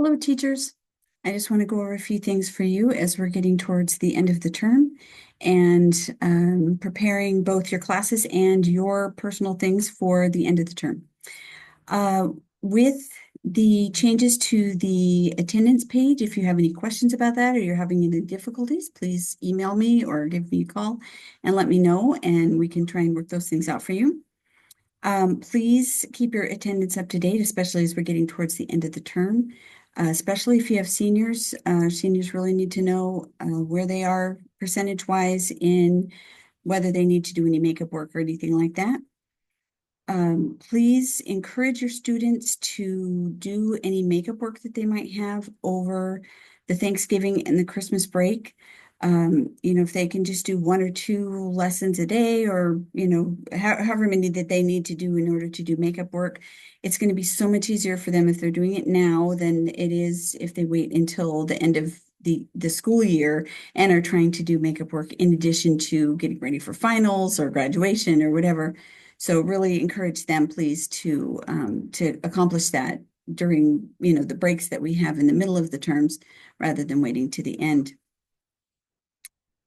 Hello, teachers. I just want to go over a few things for you as we're getting towards the end of the term and preparing both your classes and your personal things for the end of the term. With the changes to the attendance page, if you have any questions about that or you're having any difficulties, please email me or give me a call and let me know, and we can try and work those things out for you. Please keep your attendance up to date, especially as we're getting towards the end of the term. Especially if you have seniors. Seniors really need to know where they are percentage-wise in whether they need to do any makeup work or anything like that. Please encourage your students to do any makeup work that they might have over the Thanksgiving and the Christmas break. If they can just do 1 or 2 lessons a day or, however many that they need to do in order to do makeup work, it's going to be so much easier for them if they're doing it now than it is if they wait until the end of the school year and are trying to do makeup work in addition to getting ready for finals or graduation or whatever. So really encourage them, please, to accomplish that during, the breaks that we have in the middle of the terms rather than waiting to the end.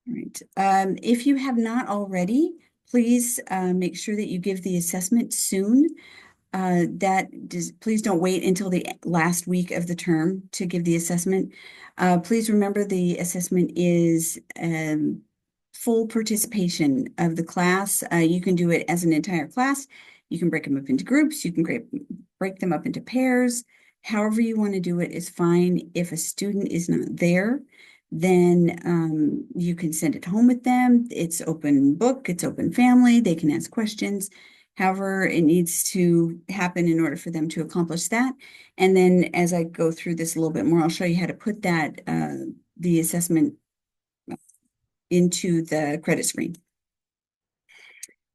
All right. If you have not already, please make sure that you give the assessment soon. Please don't wait until the last week of the term to give the assessment. Please remember the assessment is full participation of the class. You can do it as an entire class. You can break them up into groups. You can break them up into pairs. However you want to do it is fine. If a student is not there, then you can send it home with them. It's open book, it's open family. They can ask questions. However, it needs to happen in order for them to accomplish that. And then as I go through this a little bit more, I'll show you how to put that, the assessment into the credit screen.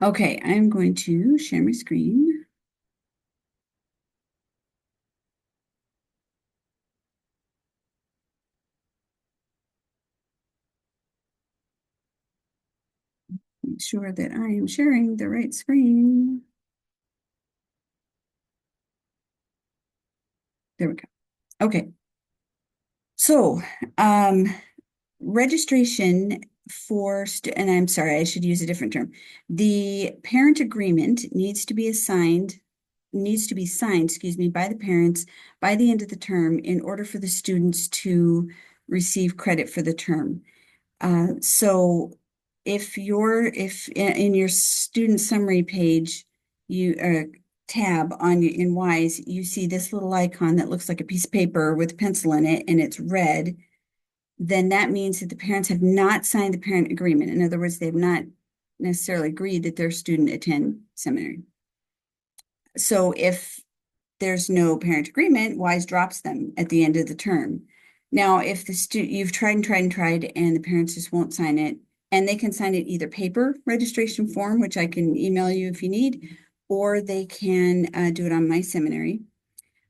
Okay, I'm going to share my screen. Make sure that I am sharing the right screen. There we go. Okay. So, registration for, and I'm sorry, I should use a different term. The parent agreement needs to be signed, excuse me, by the parents by the end of the term in order for the students to receive credit for the term. So if in your student summary page, tab in WISE, you see this little icon that looks like a piece of paper with a pencil in it and it's red, then that means that the parents have not signed the parent agreement. In other words, they have not necessarily agreed that their student attend seminary. So if there's no parent agreement, WISE drops them at the end of the term. Now, if you've tried and the parents just won't sign it, and they can sign it either paper registration form, which I can email you if you need, or they can do it on my seminary.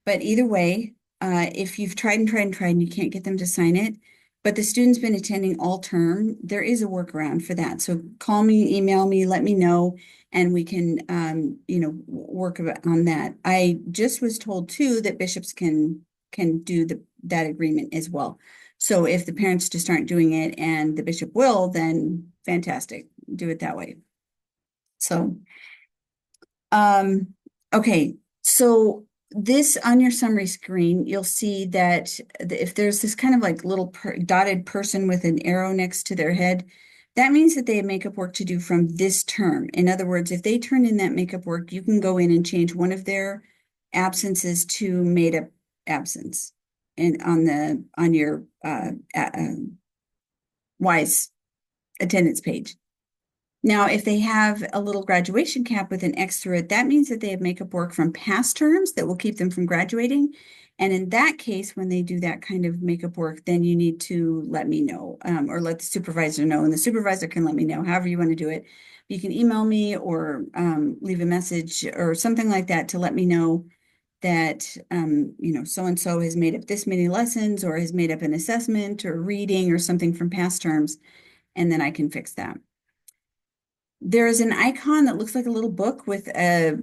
But either way, if you've tried and you can't get them to sign it, but the student's been attending all term, there is a workaround for that. So call me, email me, let me know, and we can, work on that. I just was told too that bishops can do that agreement as well. So if the parents just aren't doing it and the bishop will, then fantastic, do it that way. So, okay, so this on your summary screen, you'll see that if there's this kind of like little dotted person with an arrow next to their head, that means that they have makeup work to do from this term. In other words, if they turn in that makeup work, you can go in and change one of their absences to made up absence and on your WISE attendance page. Now, if they have a little graduation cap with an X through it, that means that they have makeup work from past terms that will keep them from graduating. And in that case, when they do that kind of makeup work, then you need to let me know or let the supervisor know. And the supervisor can let me know however you want to do it. You can email me or leave a message or something like that to let me know that, so-and-so has made up this many lessons or has made up an assessment or reading or something from past terms. And then I can fix that. There is an icon that looks like a little book with a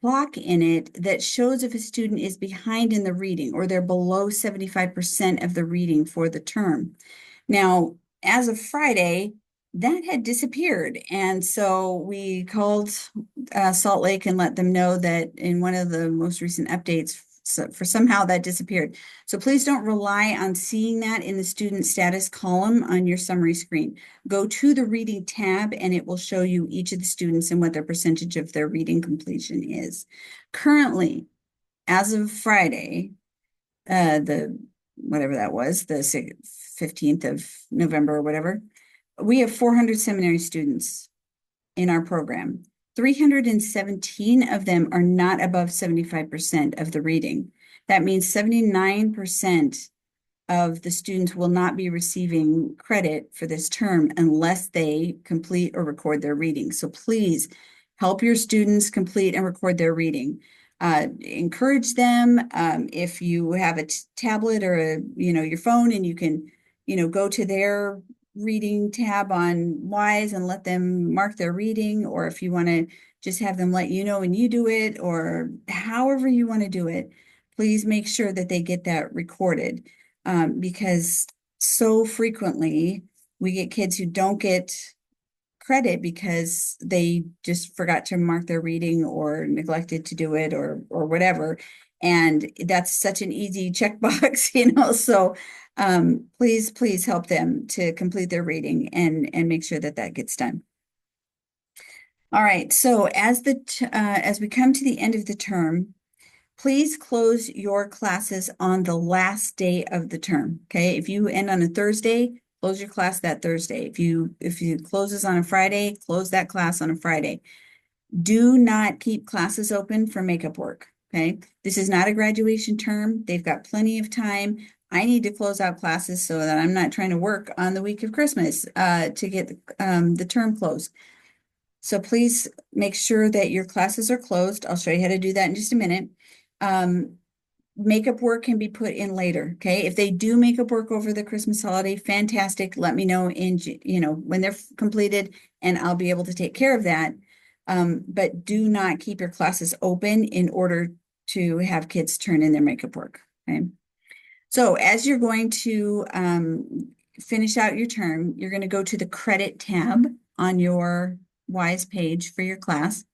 clock in it that shows if a student is behind in the reading or they're below 75% of the reading for the term. Now, as of Friday, that had disappeared. And so we called Salt Lake and let them know that in one of the most recent updates, for somehow that disappeared. So please don't rely on seeing that in the student status column on your summary screen. Go to the reading tab and it will show you each of the students and what their percentage of their reading completion is. Currently, as of Friday, the whatever that was, the 15th of November or whatever, we have 400 seminary students in our program. 317 of them are not above 75% of the reading. That means 79% of the students will not be receiving credit for this term unless they complete or record their reading. So please help your students complete and record their reading. Encourage them. If you have a tablet or your phone and you can, go to their reading tab on Wise and let them mark their reading, or if you want to just have them let you know when you do it, or however you want to do it, please make sure that they get that recorded. Because so frequently we get kids who don't get credit because they just forgot to mark their reading or neglected to do it or whatever. And that's such an easy checkbox, So please help them to complete their reading and make sure that that gets done. All right, so as we come to the end of the term, please close your classes on the last day of the term. Okay, if you end on a Thursday, close your class that Thursday. If you closes on a Friday, close that class on a Friday. Do not keep classes open for makeup work. Okay, this is not a graduation term. They've got plenty of time. I need to close out classes so that I'm not trying to work on the week of Christmas to get the term closed. So please make sure that your classes are closed. I'll show you how to do that in just a minute. Makeup work can be put in later. Okay, if they do makeup work over the Christmas holiday, fantastic. Let me know when they're completed, and I'll be able to take care of that. But do not keep your classes open in order to have kids turn in their makeup work. Okay, so as you're going to finish out your term, you're going to go to the credit tab on your WISE page for your class.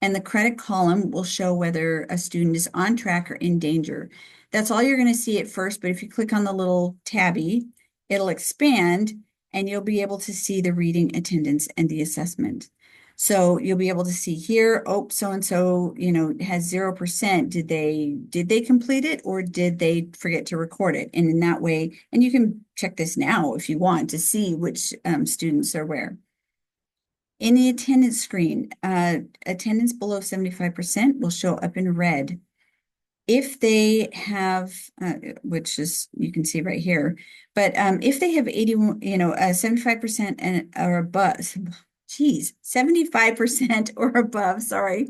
And the credit column will show whether a student is on track or in danger. That's all you're going to see at first, but if you click on the little tabby, it'll expand and you'll be able to see the reading, attendance, and the assessment. So you'll be able to see here, oh, so-and-so, has 0%. Did they complete it or did they forget to record it? And in that way, and you can check this now if you want to see which students are where. In the attendance screen, attendance below 75% will show up in red. If they have, which is, you can see right here, but if they have 75% or above, 75% or above, sorry,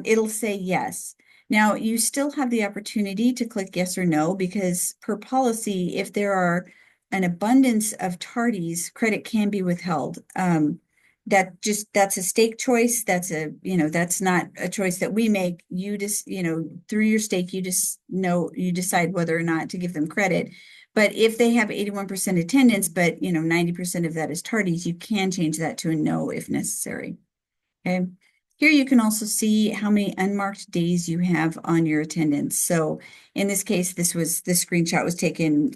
it'll say yes. Now, you still have the opportunity to click yes or no, because per policy, if there are an abundance of tardies, credit can be withheld. That's a stake choice. That's not a choice that we make. You just, through your stake, you decide whether or not to give them credit. But if they have 81% attendance, but 90% of that is tardies, you can change that to a no if necessary. Okay. Here you can also see how many unmarked days you have on your attendance. So in this case, this screenshot was taken,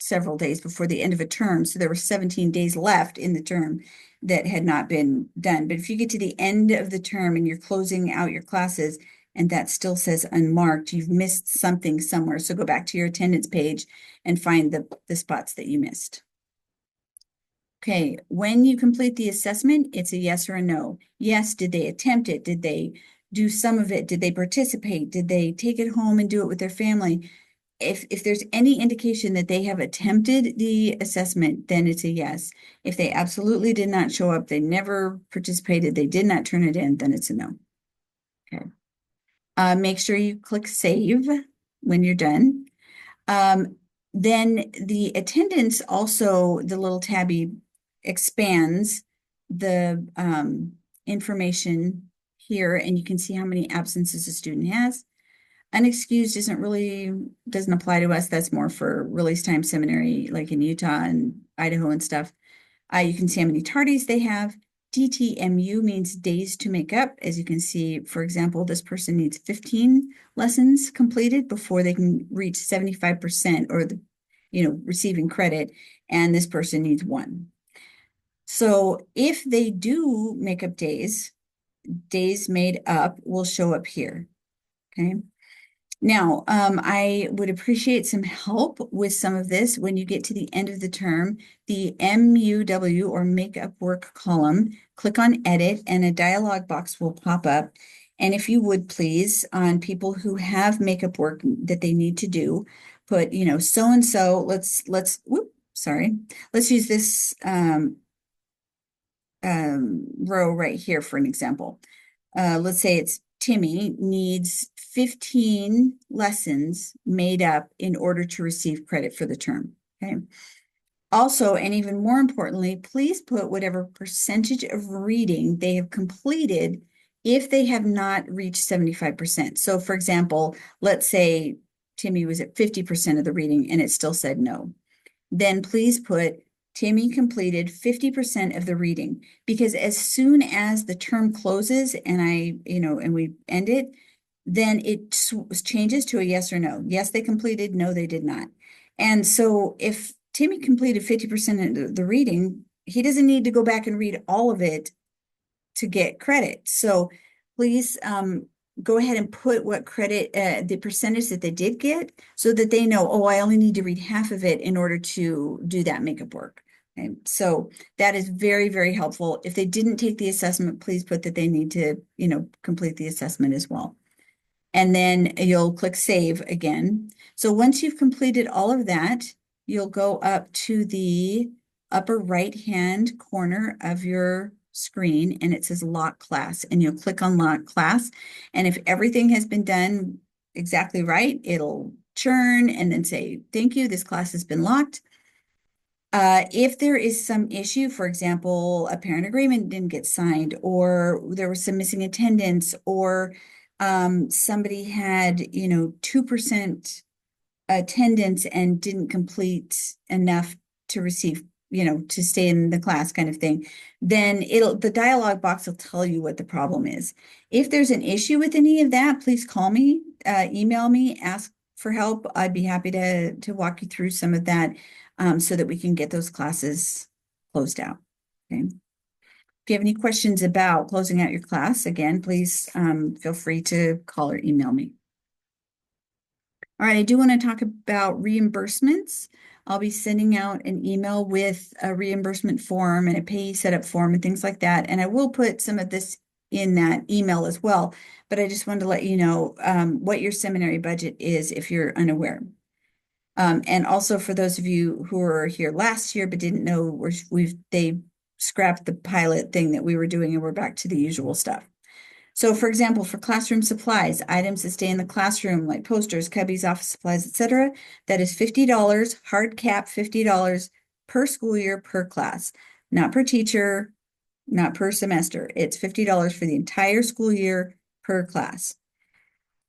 several days before the end of a term. So there were 17 days left in the term that had not been done. But if you get to the end of the term and you're closing out your classes and that still says unmarked, you've missed something somewhere. So go back to your attendance page and find the spots that you missed. Okay, when you complete the assessment, it's a yes or a no. Yes, did they attempt it? Did they do some of it? Did they participate? Did they take it home and do it with their family? If there's any indication that they have attempted the assessment, then it's a yes. If they absolutely did not show up, they never participated, they did not turn it in, then it's a no. Okay. Make sure you click save when you're done. Then the attendance also, the little tabby expands the information here, and you can see how many absences a student has. Unexcused doesn't apply to us. That's more for release time seminary, like in Utah and Idaho and stuff. You can see how many tardies they have. DTMU means days to make up. As you can see, for example, this person needs 15 lessons completed before they can reach 75% or receiving credit, and this person needs one. So if they do make up days made up will show up here. Okay. Now, I would appreciate some help with some of this when you get to the end of the term. The MUW or make up work column, click on edit and a dialog box will pop up. And if you would please, on people who have makeup work that they need to do, put, so-and-so, let's use this row right here for an example. Let's say it's Timmy needs 15 lessons made up in order to receive credit for the term. Okay. Also, and even more importantly, please put whatever percentage of reading they have completed if they have not reached 75%. So for example, let's say Timmy was at 50% of the reading and it still said no. Then please put Timmy completed 50% of the reading, because as soon as the term closes and we end it, then it changes to a yes or no. Yes, they completed. No, they did not. And so if Timmy completed 50% of the reading, he doesn't need to go back and read all of it to get credit. So please go ahead and put what credit, the percentage that they did get, so that they know, oh, I only need to read half of it in order to do that makeup work. Okay. So that is very, very helpful. If they didn't take the assessment, please put that they need to, complete the assessment as well. And then you'll click save again. So once you've completed all of that, you'll go up to the upper right-hand corner of your screen and it says lock class, and you'll click on lock class. And if everything has been done exactly right, it'll churn and then say, thank you, this class has been locked. If there is some issue, for example, a parent agreement didn't get signed, or there was some missing attendance, or somebody had, 2% attendance and didn't complete enough to receive, to stay in the class kind of thing, then the dialog box will tell you what the problem is. If there's an issue with any of that, please call me, email me, ask for help. I'd be happy to walk you through some of that so that we can get those classes closed out. Okay. If you have any questions about closing out your class, again, please feel free to call or email me. All right, I do want to talk about reimbursements. I'll be sending out an email with a reimbursement form and a payee setup form and things like that. And I will put some of this in that email as well. But I just wanted to let you know what your seminary budget is if you're unaware. And also for those of you who were here last year but didn't know, they scrapped the pilot thing that we were doing and we're back to the usual stuff. So for example, for classroom supplies, items that stay in the classroom like posters, cubbies, office supplies, etc., that is $50, hard cap $50 per school year per class, not per teacher, not per semester. It's $50 for the entire school year per class.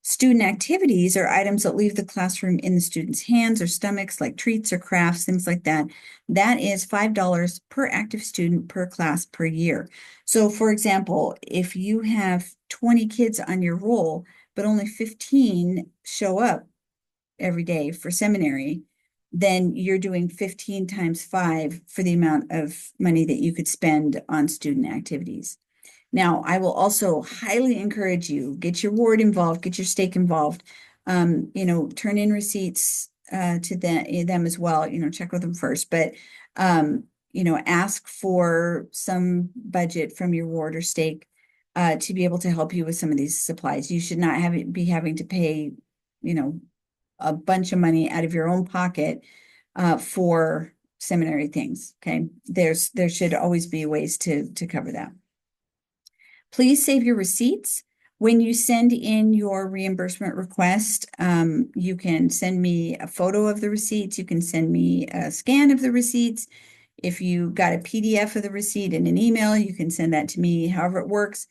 Student activities are items that leave the classroom in the student's hands or stomachs, like treats or crafts, things like that. That is $5 per active student per class per year. So for example, if you have 20 kids on your roll, but only 15 show up every day for seminary, then you're doing 15 times 5 for the amount of money that you could spend on student activities. Now, I will also highly encourage you, get your ward involved, get your stake involved, turn in receipts to them as well, check with them first, but, ask for some budget from your ward or stake to be able to help you with some of these supplies. You should not be having to pay, a bunch of money out of your own pocket for seminary things, okay? There should always be ways to cover that. Please save your receipts. When you send in your reimbursement request, you can send me a photo of the receipts. You can send me a scan of the receipts. If you got a PDF of the receipt in an email, you can send that to me, however it works.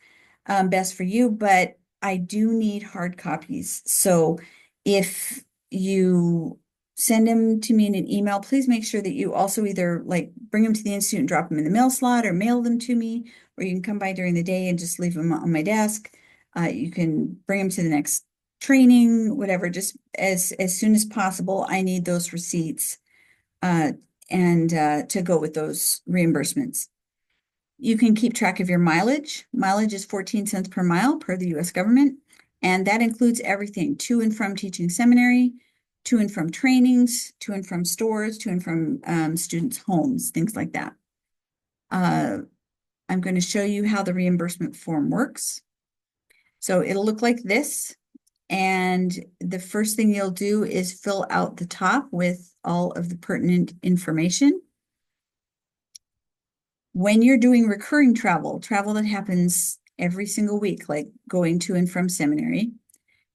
best for you, but I do need hard copies. So if you send them to me in an email, please make sure that you also either like bring them to the institute and drop them in the mail slot or mail them to me, or you can come by during the day and just leave them on my desk. You can bring them to the next training, whatever, just as soon as possible. I need those receipts uh, and to go with those reimbursements. You can keep track of your mileage. Mileage is 14 cents per mile per the US government, and that includes everything to and from teaching seminary, to and from trainings, to and from stores, to and from students' homes, things like that. I'm going to show you how the reimbursement form works. So it'll look like this. And the first thing you'll do is fill out the top with all of the pertinent information. When you're doing recurring travel that happens every single week, like going to and from seminary,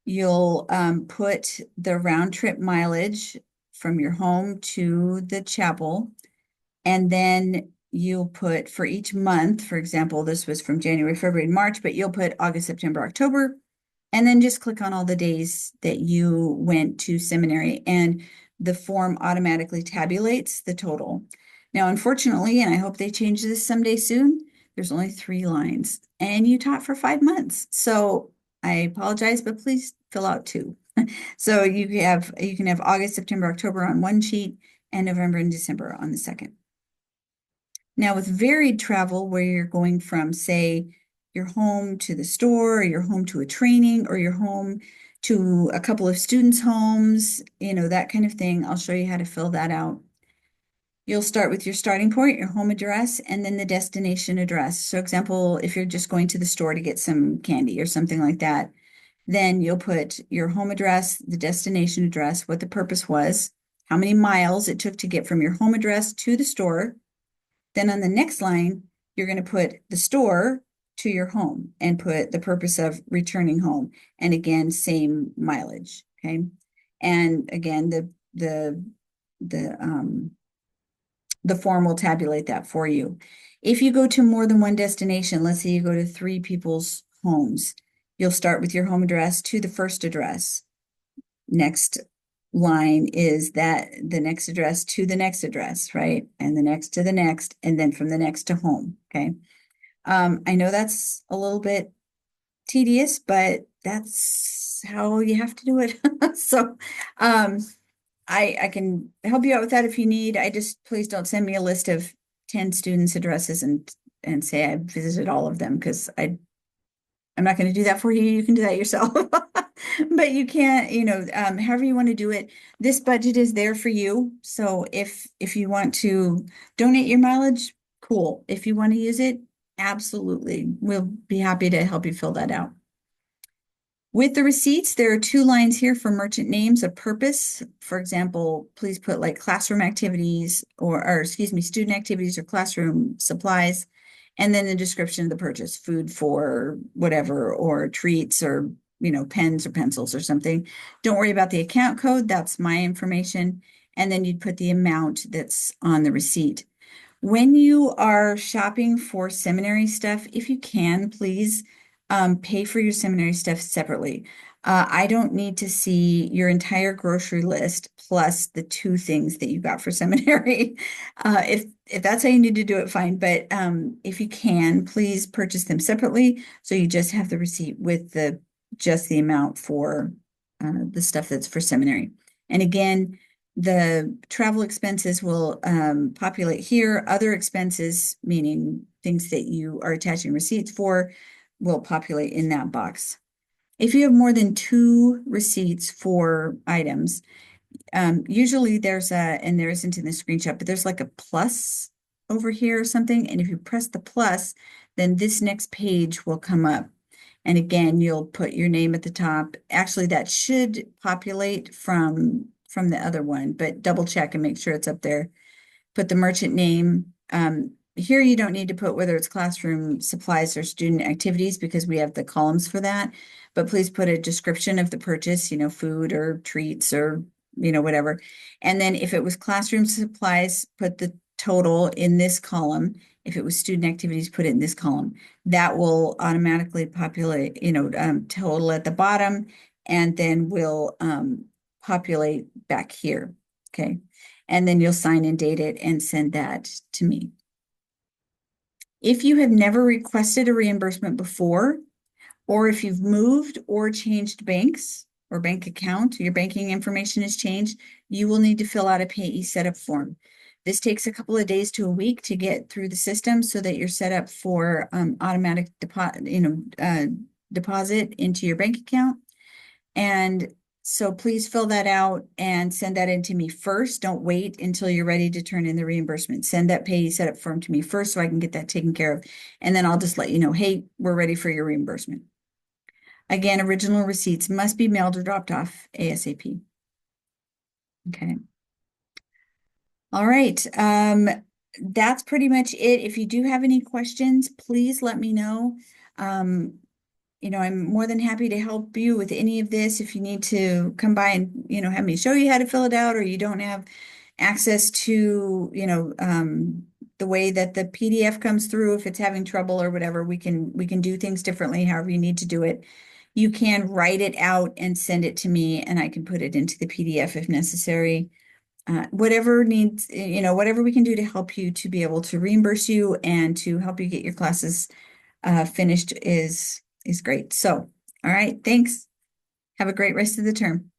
you'll put the round trip mileage from your home to the chapel. And then you'll put for each month, for example, this was from January, February, and March, but you'll put August, September, October, and then just click on all the days that you went to seminary, and the form automatically tabulates the total. Now, unfortunately, and I hope they change this someday soon, there's only 3 lines, and you taught for 5 months. So I apologize, but please fill out 2. So you can have August, September, October on one sheet, and November and December on the second. Now, with varied travel, where you're going from, say, your home to the store, or your home to a training, or your home to a couple of students' homes, that kind of thing, I'll show you how to fill that out. You'll start with your starting point, your home address, and then the destination address. So, example, if you're just going to the store to get some candy or something like that, then you'll put your home address, the destination address, what the purpose was, how many miles it took to get from your home address to the store. Then on the next line, you're going to put the store to your home and put the purpose of returning home. And again, same mileage. Okay. And again, the form will tabulate that for you. If you go to more than one destination, let's say you go to 3 people's homes, you'll start with your home address to the first address. Next line is that the next address to the next address, right? And the next to the next, and then from the next to home, okay? I know that's a little bit tedious, but that's how you have to do it. So I can help you out with that if you need. I just, please don't send me a list of 10 students' addresses and say I visited all of them, because I'm not going to do that for you. You can do that yourself. But you can't, however you want to do it. This budget is there for you. So if you want to donate your mileage, cool. If you want to use it, absolutely. We'll be happy to help you fill that out. With the receipts, there are 2 lines here for merchant names of purpose. For example, please put like classroom activities or excuse me, student activities or classroom supplies. And then the description of the purchase, food for whatever, or treats, or, pens or pencils or something. Don't worry about the account code. That's my information. And then you'd put the amount that's on the receipt. When you are shopping for seminary stuff, if you can, please pay for your seminary stuff separately. I don't need to see your entire grocery list plus the 2 things that you got for seminary. If that's how you need to do it, fine. But if you can, please purchase them separately, so you just have the receipt with just the amount for the stuff that's for seminary. And again, the travel expenses will populate here. Other expenses, meaning things that you are attaching receipts for, will populate in that box. If you have more than 2 receipts for items, usually there's and there isn't in the screenshot, but there's like a plus over here or something. And if you press the plus, then this next page will come up. And again, you'll put your name at the top. Actually, that should populate from the other one, but double check and make sure it's up there. Put the merchant name. Here you don't need to put whether it's classroom supplies or student activities, because we have the columns for that. But please put a description of the purchase, food or treats or, whatever. And then if it was classroom supplies, put the total in this column. If it was student activities, put it in this column. That will automatically populate, total at the bottom, and then will populate back here. Okay. And then you'll sign and date it and send that to me. If you have never requested a reimbursement before, or if you've moved or changed banks or bank account, your banking information has changed, you will need to fill out a payee setup form. This takes a couple of days to a week to get through the system so that you're set up for automatic deposit into your bank account. And so please fill that out and send that in to me first. Don't wait until you're ready to turn in the reimbursement. Send that payee setup form to me first so I can get that taken care of. And then I'll just let you know, hey, we're ready for your reimbursement. Again, original receipts must be mailed or dropped off ASAP. Okay. All right. That's pretty much it. If you do have any questions, please let me know. I'm more than happy to help you with any of this. If you need to come by and, have me show you how to fill it out, or you don't have access to, the way that the PDF comes through, if it's having trouble or whatever, we can do things differently, however you need to do it. You can write it out and send it to me, and I can put it into the PDF if necessary. Whatever needs, whatever we can do to help you to be able to reimburse you and to help you get your classes finished is great. So, all right, thanks. Have a great rest of the term.